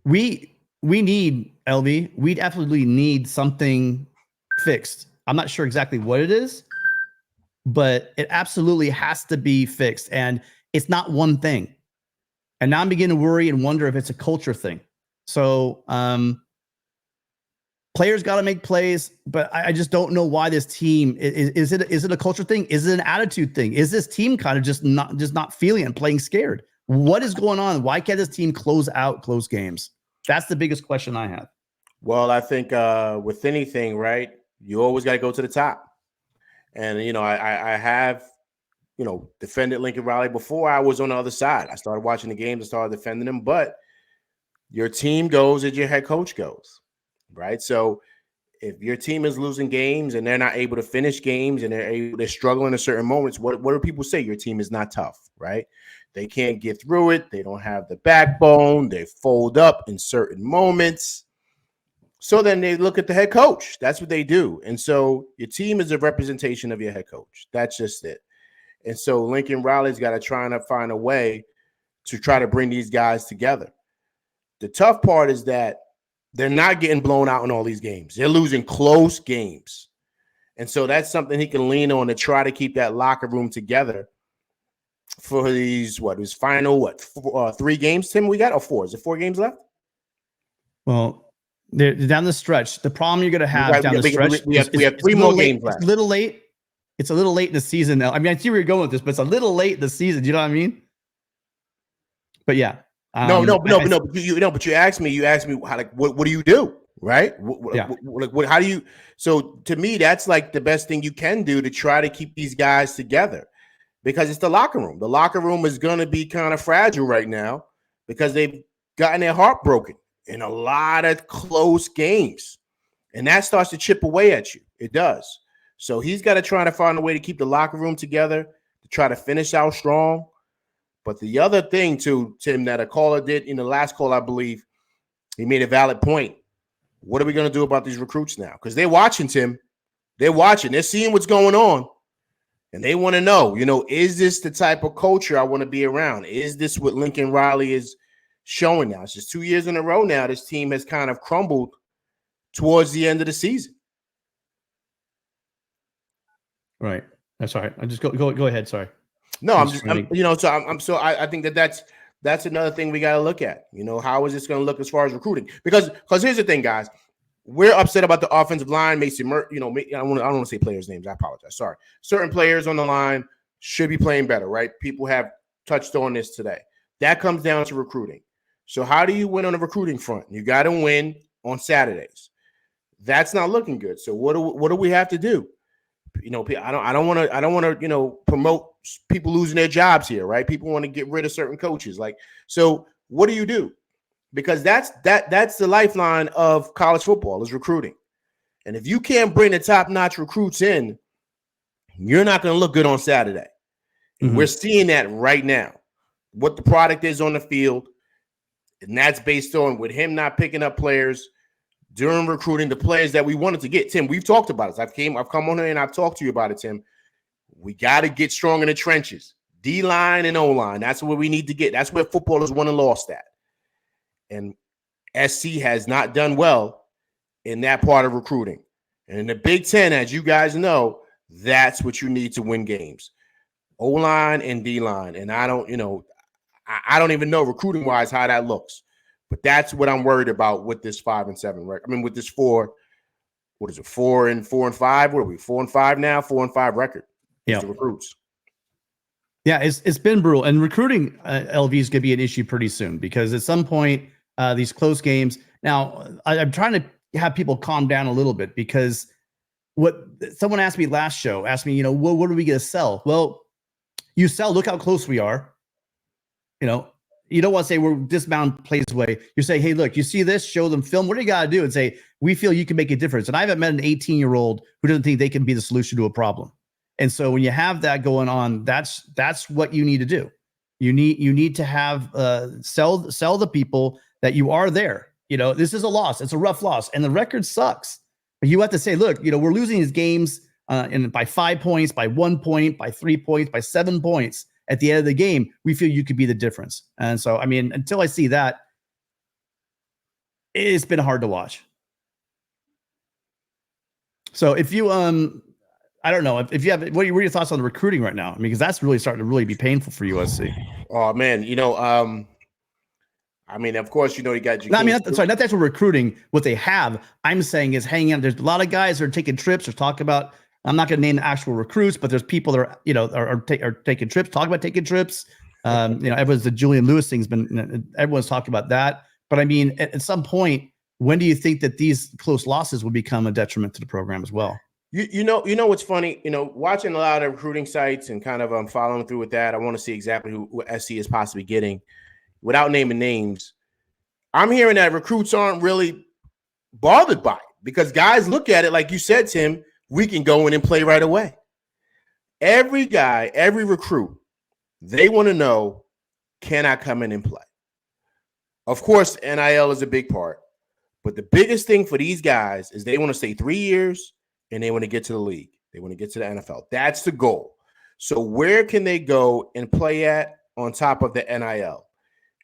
We need LV. We absolutely need something fixed. I'm not sure exactly what it is, but it absolutely has to be fixed. And it's not one thing. And now I'm beginning to worry and wonder if it's a culture thing. So players got to make plays, but I just don't know why this team is it a culture thing? Is it an attitude thing? Is this team kind of just not feeling it and playing scared? What is going on? Why can't this team close out close games? That's the biggest question I have. Well, I think with anything, right, you always got to go to the top. And, I have, defended Lincoln Riley before I was on the other side. I started watching the games and started defending them. But your team goes as your head coach goes, right? So if your team is losing games and they're not able to finish games and they're struggling at certain moments, what do people say? Your team is not tough, right? They can't get through it. They don't have the backbone. They fold up in certain moments. So then they look at the head coach. That's what they do. And so your team is a representation of your head coach. That's just it. And so Lincoln Riley's got to try and find a way to try to bring these guys together. The tough part is that they're not getting blown out in all these games. They're losing close games. And so that's something he can lean on to try to keep that locker room together for his final 3 games, Tim, we got, or 4? Is it 4 games left? Well, they're down the stretch. The problem you're going to have down the stretch, we have 3 more games left. It's a little late. It's a little late in the season now. I mean, I see where you're going with this, but it's a little late in the season. Do you know what I mean? But yeah. But you asked me how, like, what do you do? Right. How do you, so to me, that's like the best thing you can do to try to keep these guys together, because it's the locker room. The locker room is going to be kind of fragile right now because they've gotten their heart broken in a lot of close games, and that starts to chip away at you. It does. So he's got to try to find a way to keep the locker room together, to try to finish out strong. But the other thing too, Tim, that a caller did in the last call, I believe, he made a valid point. What are we going to do about these recruits now? Because they're watching, Tim. They're watching. They're seeing what's going on. And they want to know, is this the type of culture I want to be around? Is this what Lincoln Riley is showing now? It's just 2 years in a row now. This team has kind of crumbled towards the end of the season. Right. That's all right. I just go ahead. Sorry. No, I think that's another thing we got to look at. How is this going to look as far as recruiting? Because here's the thing, guys. We're upset about the offensive line. Mason, I don't want to say players' names. I apologize. Sorry. Certain players on the line should be playing better, right? People have touched on this today. That comes down to recruiting. So how do you win on the recruiting front? You got to win on Saturdays. That's not looking good. So what do we have to do? I don't want to promote people losing their jobs here, right? People want to get rid of certain coaches. So what do you do? Because that's the lifeline of college football is recruiting. And if you can't bring the top-notch recruits in, you're not going to look good on Saturday. And we're seeing that right now. What the product is on the field, and that's based on with him not picking up players during recruiting, the players that we wanted to get. Tim, we've talked about it. I've come on here and I've talked to you about it, Tim. We got to get strong in the trenches. D-line and O-line. That's where we need to get. That's where footballers won and lost at. And SC has not done well in that part of recruiting. And in the Big Ten, as you guys know, that's what you need to win games. O-line and D-line. And I don't even know recruiting-wise how that looks. But that's what I'm worried about with this 5-7 record. I mean, with this 4 and 5. What are we? 4 and 5 now? 4 and 5 record. Yeah, the recruits. Yeah, it's been brutal, and recruiting LV is going to be an issue pretty soon because at some point these close games. Now I'm trying to have people calm down a little bit because what someone asked me last show what are we going to sell? Well, you sell. Look how close we are. You don't want to say we're this amount plays away. You say, hey, look, you see this? Show them film. What do you got to do? And say, we feel you can make a difference. And I haven't met an 18-year-old who doesn't think they can be the solution to a problem. And so when you have that going on, that's what you need to do. You need to have sell the people that you are there. This is a loss. It's a rough loss, and the record sucks. But you have to say, look, we're losing these games by 5 points, by 1 point, by 3 points, by 7 points. At the end of the game, we feel you could be the difference. And so, I mean, until I see that, it's been hard to watch. So if you I don't know if you have what are your thoughts on the recruiting right now? I mean, because that's really starting to really be painful for USC. Oh man, I mean, of course, you got your. No, I mean, not that's what recruiting. What they have, I'm saying, is hanging out. There's a lot of guys that are taking trips or talk about. I'm not going to name the actual recruits, but there's people that are taking trips. Talk about taking trips. Everyone's the Julian Lewis thing's been. Everyone's talking about that. But I mean, at some point, when do you think that these close losses will become a detriment to the program as well? You know what's funny? Watching a lot of recruiting sites and kind of following through with that, I want to see exactly who SC is possibly getting, without naming names. I'm hearing that recruits aren't really bothered by it because guys look at it like you said, Tim. We can go in and play right away. Every guy, every recruit, they want to know, can I come in and play? Of course, NIL is a big part, but the biggest thing for these guys is they want to stay 3 years and they want to get to the league. They want to get to the NFL. That's the goal. So where can they go and play at on top of the NIL?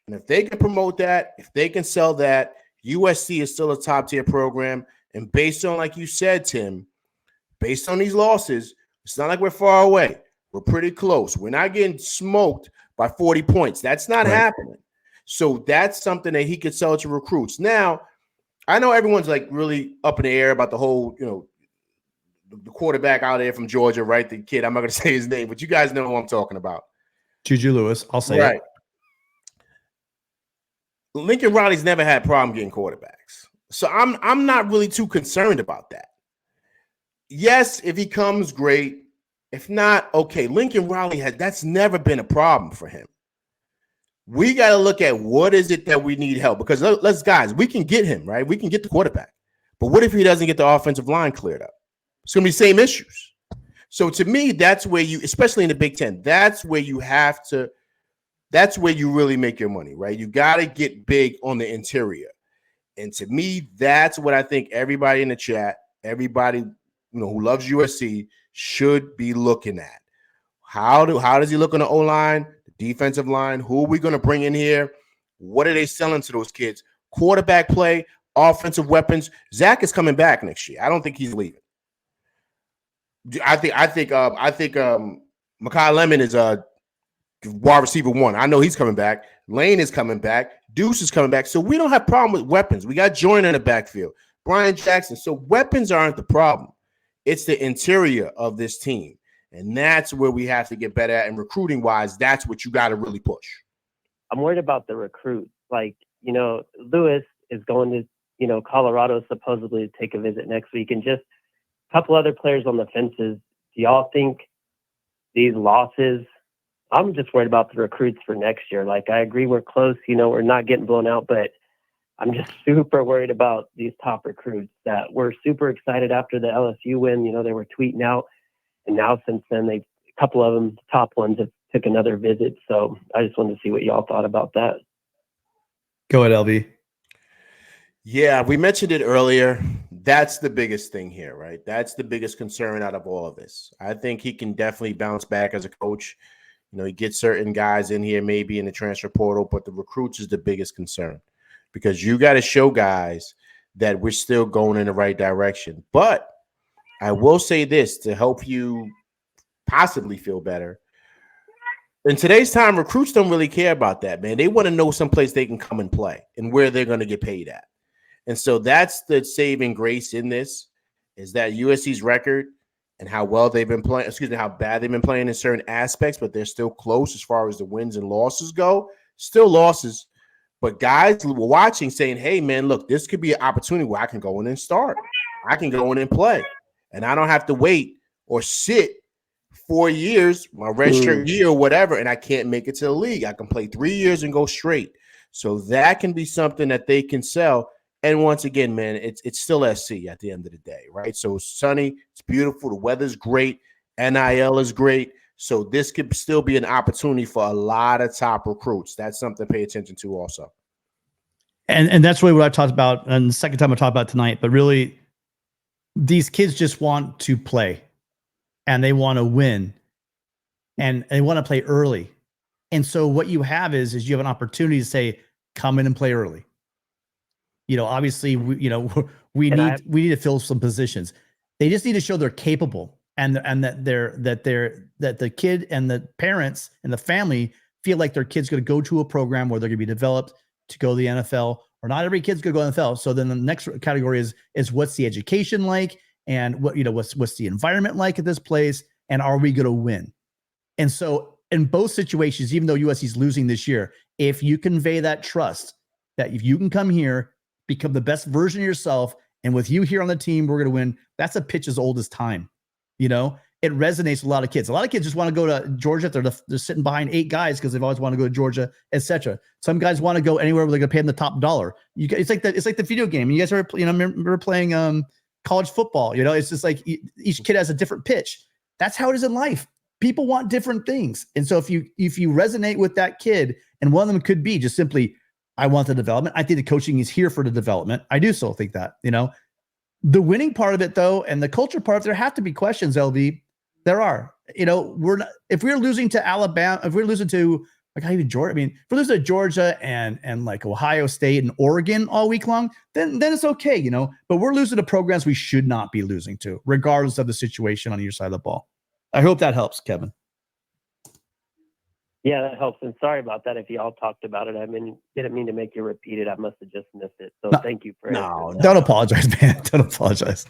And if they can promote that, if they can sell that, USC is still a top-tier program. And based on, like you said, Tim, based on these losses, it's not like we're far away. We're pretty close. We're not getting smoked by 40 points. That's not happening. So that's something that he could sell to recruits. Now, I know everyone's like really up in the air about the whole, the quarterback out there from Georgia, right? The kid, I'm not going to say his name, but you guys know who I'm talking about. Juju Lewis, I'll say it. Lincoln Riley's never had a problem getting quarterbacks. So I'm not really too concerned about that. Yes, if he comes, great. If not, okay. Lincoln Riley that's never been a problem for him. We got to look at what is it that we need help, because guys, we can get him, right? We can get the quarterback. But what if he doesn't get the offensive line cleared up? It's going to be the same issues. So to me, that's where you, especially in the Big Ten, that's where you really make your money, right? You got to get big on the interior. And to me, that's what I think everybody in the chat, everybody who loves USC should be looking at. How does he look on the O-line, the defensive line? Who are we going to bring in here? What are they selling to those kids? Quarterback play, offensive weapons. Zach is coming back next year. I don't think he's leaving. I think Makai Lemon is a wide receiver 1. I know he's coming back. Lane is coming back. Deuce is coming back. So we don't have problem with weapons. We got Joyner in the backfield. Brian Jackson. So weapons aren't the problem. It's the interior of this team. And that's where we have to get better at. And recruiting-wise, that's what you got to really push. I'm worried about the recruits. Like, Lewis is going to, Colorado supposedly to take a visit next week. And just a couple other players on the fences. Do y'all think these losses, I'm just worried about the recruits for next year. Like, I agree we're close. We're not getting blown out, but I'm just super worried about these top recruits that were super excited after the LSU win. They were tweeting out. And now since then, a couple of them, top ones, have took another visit. So I just wanted to see what y'all thought about that. Go ahead, LB. Yeah, we mentioned it earlier. That's the biggest thing here, right? That's the biggest concern out of all of this. I think he can definitely bounce back as a coach. He gets certain guys in here, maybe in the transfer portal, but the recruits is the biggest concern because you got to show guys that we're still going in the right direction. But I will say this to help you possibly feel better. In today's time, recruits don't really care about that, man. They want to know someplace they can come and play and where they're going to get paid at. And so that's the saving grace in this, is that USC's record and how well they've been playing, how bad they've been playing in certain aspects, but they're still close as far as the wins and losses go. Still losses. But guys were watching saying, hey, man, look, this could be an opportunity where I can go in and start. I can go in and play. And I don't have to wait or sit 4 years, my redshirt year or whatever, and I can't make it to the league. I can play 3 years and go straight. So that can be something that they can sell. And once again, man, it's still SC at the end of the day, right? So it's sunny, it's beautiful, the weather's great, NIL is great. So this could still be an opportunity for a lot of top recruits. That's something to pay attention to also. And that's really what I talked about, and the second time I talked about tonight, but really these kids just want to play and they want to win and they want to play early. And so what you have is you have an opportunity to say, come in and play early. obviously, we need to fill some positions. They just need to show they're capable, and that the kid and the parents and the family feel like their kid's going to go to a program where they're going to be developed to go to the NFL. Or not every kid's going to go to the NFL. So then the next category is what's the education like, and what's the environment like at this place, and are we going to win? And so in both situations, even though USC is losing this year, if you convey that trust that if you can come here, become the best version of yourself, and with you here on the team, we're going to win. That's a pitch as old as time. It resonates with a lot of kids. A lot of kids just want to go to Georgia. They're sitting behind 8 guys because they've always wanted to go to Georgia, etc. Some guys want to go anywhere where they're going to pay them the top dollar. It's like the video game. You guys are, remember playing college football. It's just like each kid has a different pitch. That's how it is in life. People want different things, and so if you resonate with that kid, and one of them could be just simply, I want the development. I think the coaching is here for the development. I do still think that. The winning part of it, though, and the culture part, there have to be questions, LV. There are. If we're losing to Alabama, if we're losing to Georgia, if we're losing to Georgia and like Ohio State and Oregon all week long, then it's okay, But we're losing to programs we should not be losing to, regardless of the situation on your side of the ball. I hope that helps, Kevin. Yeah, that helps. And sorry about that if y'all talked about it. Didn't mean to make you repeat it. I must have just missed it. So thank you for don't apologize, man. Don't apologize.